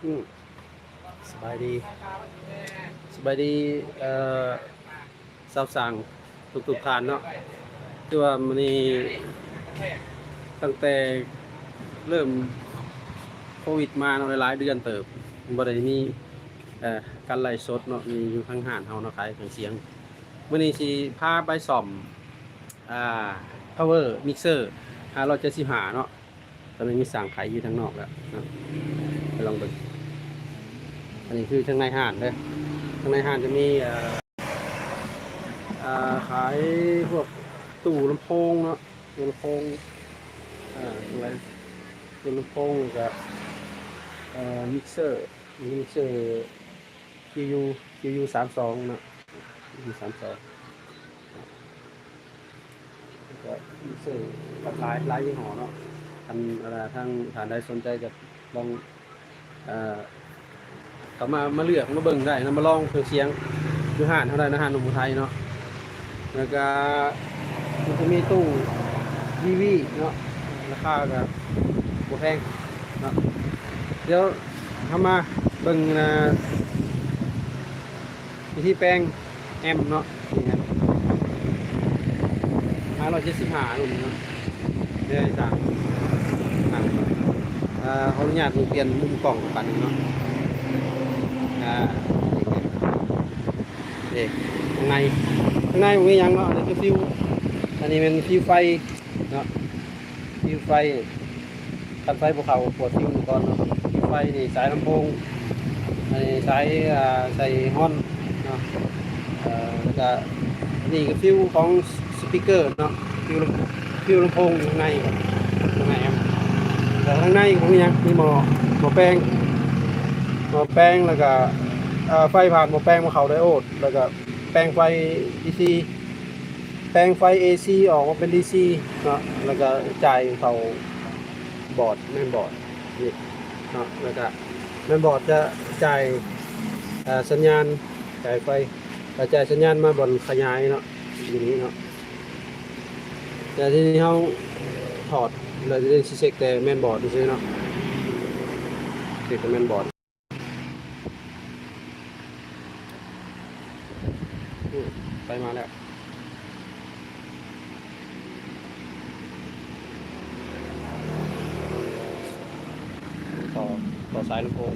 อืมสบายดีสบายดีสาวสั่งทุกทานเนาะคือว่ามันนี้ตั้งแต่เริ่มโควิดมาเนาะหลายๆเดือนเติบบ่ได้มีเอ่อการไลฟ์สดเนาะมีอยู่ทางห้านเฮาเนาะขายเครื่องเสียงมื้อนี้สิพาไปซ่อมอ่า power mixer 575เนาะตอนนี้มีสั่งขายอยู่ทางนอกแล้วเนาะไปลองเบิ่งอันนี้คือทางในห้านเด้อทางในห้านจะมีขายพวกตู้ลำโพงเนาะตู้ลำโพงอะไรตู้ลำโพงกับมิกเซอร์มิกเซอร์ QU QU 32เนาะ QU 32ก็มิกเซอร์หลายยี่ห้อเนาะทำอะไรทางฐานใดสนใจจะลองเขามาเลือกมาเบิ่งได้นะมาลองเครื่องเสียงดูห่านเท่าไรนะห่านหนุ่มไทยเนาะแล้วก็มันจะมีตู้วีวีเนาะราคาก็บ่แพงเนาะเดี๋ยวทำมาเบิ่งวิธีแปลงแอมเนาะนี่ครับ575หนุ่มเนาะเดี๋ยวจะขออนุญาตเปลี่ยนมุมกล่องปันเนาะเด็กข้างในมันมียังเนาะอันนี้คือฟิวอันนี้เป็นฟิวไฟเนาะฟิวไฟตัดไฟภูเขาปวดฟิวก่อนเนาะฟิวไฟนี่สายลำโพงอันนี้สายใส่ฮอนเนาะแล้วก็นี่ก็ฟิวของสปีกเกอร์เนาะฟิวลำโพงอยู่ข้างในแอมแต่ข้างในของนี่ยังมีหม้อแปลงแล้วก็ไฟผ่านหม้อแปลงมาเข้าไดโอดแล้วก็แปลงไฟ DC แปลงไฟ AC ออกมาเป็น DC เนาะแล้วก็จ่ายเข้าบอร์ดแม่นบอร์ดนี่เนาะแล้วก็แม่นบอร์ดจะจ่ายสัญญาณจ่ายไฟจ่ายสัญญาณมาบนขยายเนาะอย่างนี้เนาะแต่ทีนี้เราถอดเราจะได้เช็คแต่แม่นบอร์ดดูซิเนาะเช็คแต่แม่นบอร์ดไปมาแล้วต่อสายลำโพง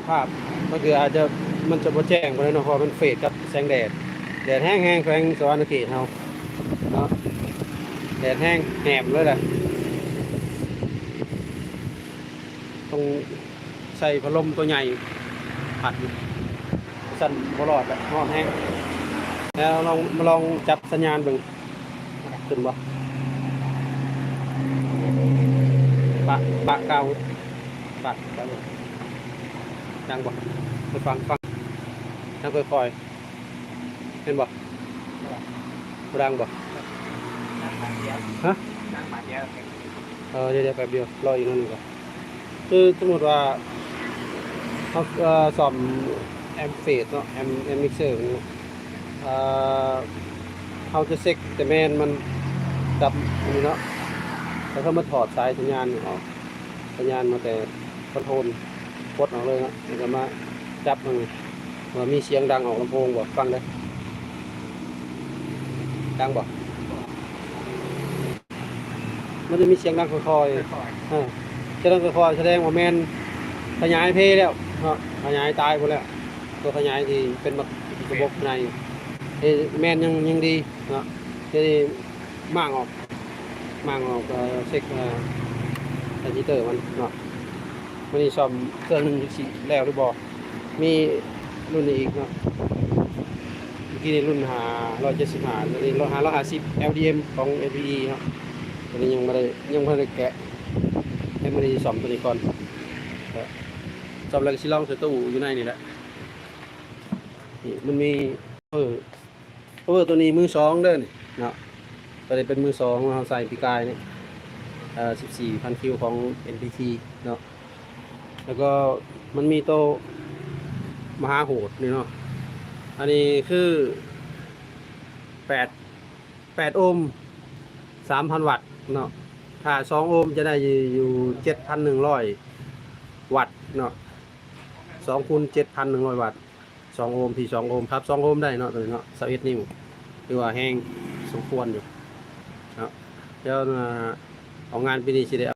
ภาพก็คืออาจจะมันจะบ่แจ้งไปเลยเนาะเพราะมันเฟดกับแสงแดดแห้งแฝงสวรรค์เขตเฮาเนาะแดดแห้งแหบเลยแหละต้องใส่พัดลมตัวใหญ่ผัดสั่นบลอดแบบร้อนแห้งแล้วมาลองจับสัญญาณเบิ่งขึ้นบ่ปะเก่าปะดังบ่ไปฟังดังค่อยๆเห็นบ่ดังบ่ฮะเดี๋ยวแป๊บเดียวรออีกนิดนึงก่อนคือสมมติว่าเขาซ่อมแอมเฟสเนาะแอมมิกเซอร์นี่เขาจะเช็คแต่แมนมันดับอันนี้เนาะแล้วเขามาถอดสายสัญญาณออกสัญญาณมาแต่คอนโทรลกดออกเลยนะแล้วก็มาจับมันว่ามีเสียงดังออกลำโพงบอกฟังได้ดังบอกมันจะมีเสียงดังค่อยๆจะดังค่อยๆแสดงว่าแมนขยายเพแล้วเนาะขยายตายหมดแล้วตัวขยายที่เป็นระบบในแมนยังดีเนาะจะมากออกเช็คไอจิเตอร์มันเนาะมันนี่ซ่อมเครื่องหนึ่งสิแล้วหรือบอกมีรุ่นนี้อีกเนาะเมื่อกี้นี่รุ่น175ตัวนี้150 LDM ของ LPE เนาะตัวนี้ยังไม่ได้แกะให้มันซ่อมตัวนี้ก่อนซ่อมแล้วก็สิลองใส่ตู้อยู่ในนี่แหละนี่มันมีตัวนี้มือสองเด้อนี่เนาะตัวนี้เป็นมือสองเราใส่ปีกายนี่14,000 คิวของ NPT เนาะแล้วก็มันมีโตมหาโหดนี่เนาะอันนี้คือ 8โอห์ม3,000 วัตต์เนาะถ้า2โอห์มจะได้อยู่7,100 วัตต์เนาะ2คูณ7,100 วัตต์2โอห์มที่2โอห์มครับ2โอห์มได้เนาะตัวนี้เนาะ21นิ้วคือว่าแห้งสมควรอยู่เนาะเดี๋ยวเอางานปีนี้สิได้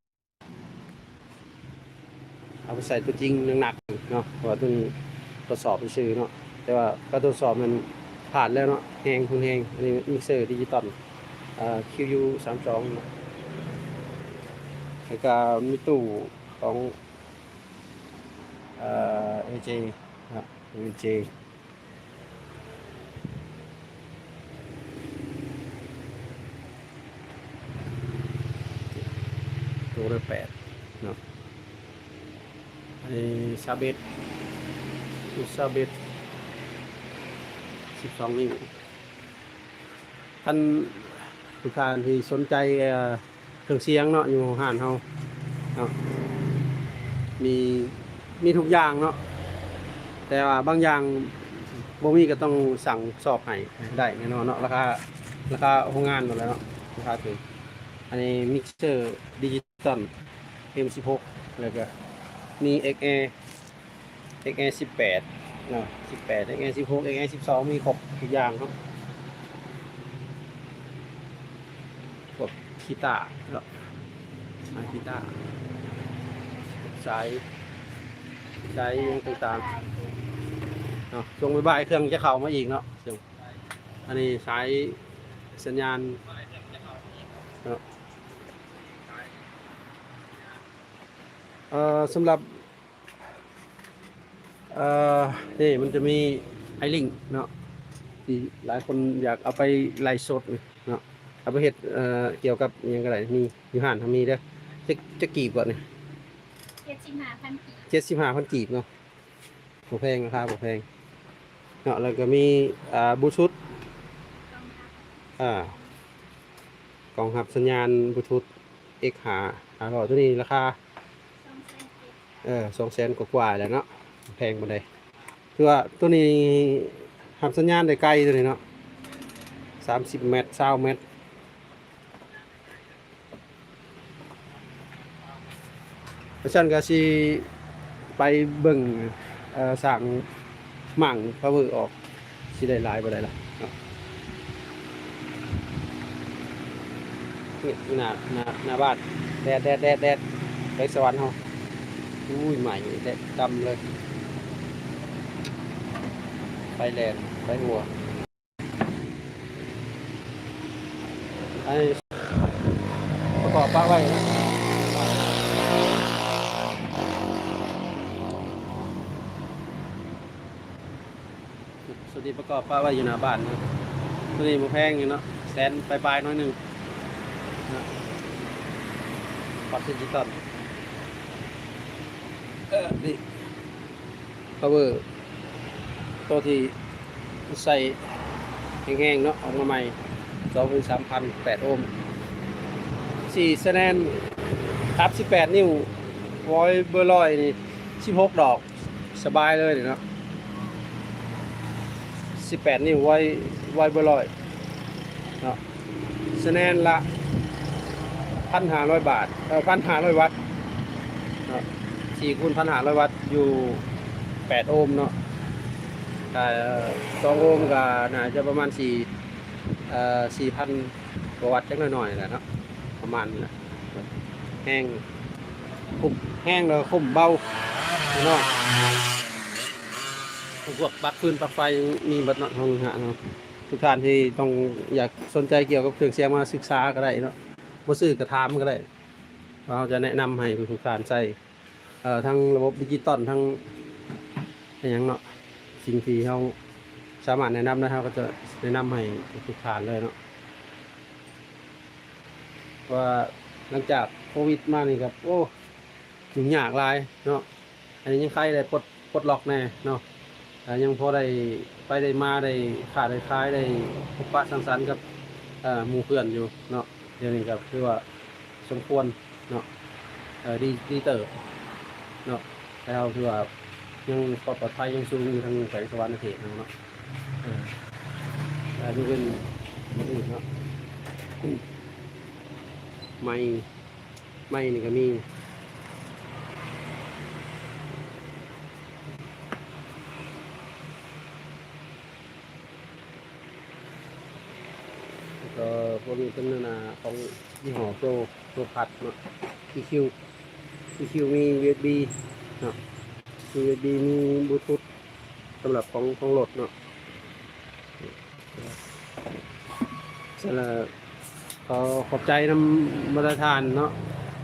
เอาไปใส่ตัวจริงหนักๆเนาะเพราะว่าต้องทดสอบซื่อเนาะแต่ว่าการทดสอบมันผ่านแล้วเนาะแห้งคุณแห้งอันนี้มิกเซอร์ดิจิตอลQU32 เนาะแล้วก็มีตู้ของAJ ครับ AJ ตัวละ8เนาะไอ้ซาเบตซาเบต12 นิ้วท่านทุกท่านที่สนใจเครื่องเสียงเนาะอยู่ห้านเฮาเนาะมีทุกอย่างเนาะแต่ว่าบางอย่างบ่มีก็ต้องสั่งสอบให้ได้แน่นอนเนาะราคาโรงงานหมดแล้วเนาะราคาถึงอันนี้มิกเซอร์ดิจิตอล M16 แล้วก็มี XA18 เนาะ18 XA16 XA12 มีครบทุกอย่างครับพวกกีตาร์เนาะกีตาร์สายต่างๆเนาะช่วงบ่ายๆเครื่องจะเข้ามาอีกเนาะอันนี้สายสัญญาณเนาะสำหรับนี่มันจะมีไอลิงเนาะที่หลายคนอยากเอาไปไลฟ์สดเนาะเอาไปเฮ็ดเกี่ยวกับยังไงมีอยู่ห้านทำมีเด้อจะกี่กว่านี่75,000 กีบเนาะบ่แพงราคาบ่แพงเนาะแล้วก็มีบลูทูธกล่องรับสัญญาณบลูทูธ X5 ตัวนี้ราคา200,000 กว่าๆแล้วเนาะแพงบ่ได้คือว่าตัวนี้รับสัญญาณได้ไกลตัวนี้เนาะ30 เมตร20 เมตรเพราะฉะนั้นก็สิไปเบิ่งสั่งหมั่งพาวเวอร์ออกสิได้หลายบ่ได้ล่ะเนาะนี่หน้าบ้านแดดไปสวรรค์เฮาอุ้ยใหม่แดดดำเลยไฟแรงไฟหัวไอ้ประกอบป้าไว้สวัสดีประกอบป้าไว้อยู่หน้าบ้านนะตัวนี้บ่แพงอยู่เนาะแสนปลายๆน้อยหนึงนะปัดดิจิตอลนี่ power ตัวที่ใส่แห้งๆเนาะออกมาใหม่ 23,000 8 โอห์ม4 แสนครับ18 นิ้ววอยเบอร์100นี่16 ดอกสบายเลยเนาะ18 นิ้ววอยเบอร์100เนาะแสนละ 1,500 บาท1,500 วัตต์เนาะ4คูณ 1,500 วัตต์อยู่8 โอห์มเนาะ2 โอห์มก็น่าจะประมาณ4,000 กว่าวัตต์จักหน่อยๆแหละเนาะประมาณนี้แหละแห้งแล้วคุ้มเบาเนาะพวกปลั๊กฟืนปลั๊กไฟมีบัดเนาะห้องหาเนาะทุกท่านที่ต้องอยากสนใจเกี่ยวกับเครื่องเสียงมาศึกษาก็ได้เนาะบ่ซื้อก็ถามก็ได้เราจะแนะนำให้ทุกท่านใช้ทั้งระบบดิจิตอลทั้งอย่างเนาะสิ่งที่เราสามารถแนะนำได้เราก็จะแนะนำให้ทุกท่านเลยเนาะว่าหลังจากโควิดมานี่ครับโอ้ยุ่งยากหลายเนาะอันนี้ยังใครได้ปลดล็อกแน่เนาะยังพอได้ไปได้มาได้ขาดได้คล้ายได้พบปะสังสรรค์กับหมู่เพื่อนอยู่เนาะเดี๋ยวนี้ครับคือว่าสมควรเนาะดีเตอร์เนาะแล้วคือว่ายังปลอดภัยยังสูงอยู่ทางแสงสว่างเขตเนาะอันนี้เป็น อื่นเนาะไม่ไม่นี่ก็มีแล้วก็พวกนี้เป็นนาของยี่ห้อโปรพัดเนาะ EQ EQ มี USB เนาะมี USB มีบลูทูธสำหรับของรถเนาะเสร็จแล้วขอขอบใจนำมาตรฐานเนาะ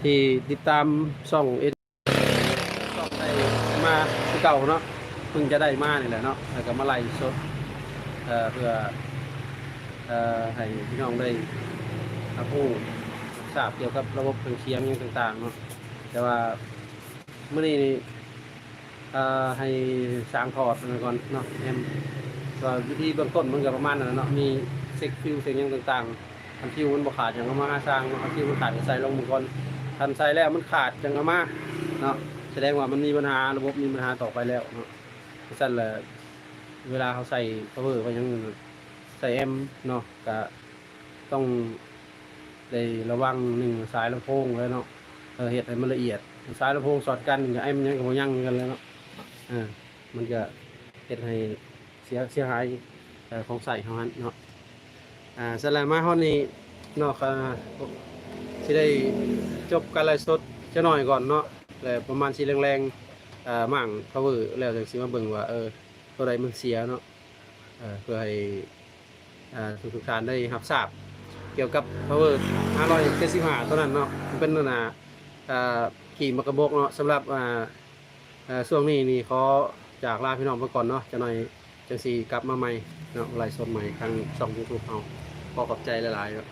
ที่ติดตามช่องช่องได้มาที่เก่าเนาะเพิ่งจะได้มานี่แหละเนาะแล้วก็มาไล่สดเพื่อให้พี่น้องได้รับรู้ทราบเกี่ยวกับระบบเครื่องเคียงอย่างต่างๆเนาะแต่ว่าเมื่อนี้นี่ให้สร้างถอดมันก่อนเนาะก็วิธีเบื้องต้นมันก็ประมาณนั้นเนาะมีเซ็กฟิวเซ็กอย่างต่างๆทันฟิวมันบ่ขาดอย่างเอามาสร้างเนาะทันฟิวมันขาดก็ใส่ลงมือก่อนทันใส่แล้วมันขาดจังเอามาเนาะแสดงว่ามันมีปัญหาระบบมีปัญหาต่อไปแล้วเนาะสั่นแหละเวลาเขาใส่ power ไปยังใส่แอมเนาะก็ต้องได้ระวังหนึ่งสายลำโพงเลยเนาะเฮ็ดให้มันละเอียดสายลำโพงสอดกันกับแอมยังกับบ่ยังกันเลยเนาะมันก็เฮ็ดให้เสียหายของใส่ของมันเนาะสำหรับมาฮอดนี้เนาะสิได้จบการไลฟ์สดจะหน่อยก่อนเนาะแล้วประมาณสิแรงๆมั่ง power แล้วจังสิมาเบิ่งว่าตัวใดมันเสียเนาะเพื่อให้ทุกท่านได้รับทราบเกี่ยวกับ power 575ตัวนั้นเนาะมันเป็นขี่มากระบอกเนาะสำหรับช่วงนี้นี่ขอจากลาพี่น้องไปก่อนเนาะจะหน่อยจังสีกลับมาใหม่เนาะไลฟ์สดใหม่ทางช่อง YouTube เอาขอขอบใจหลายๆเนาะ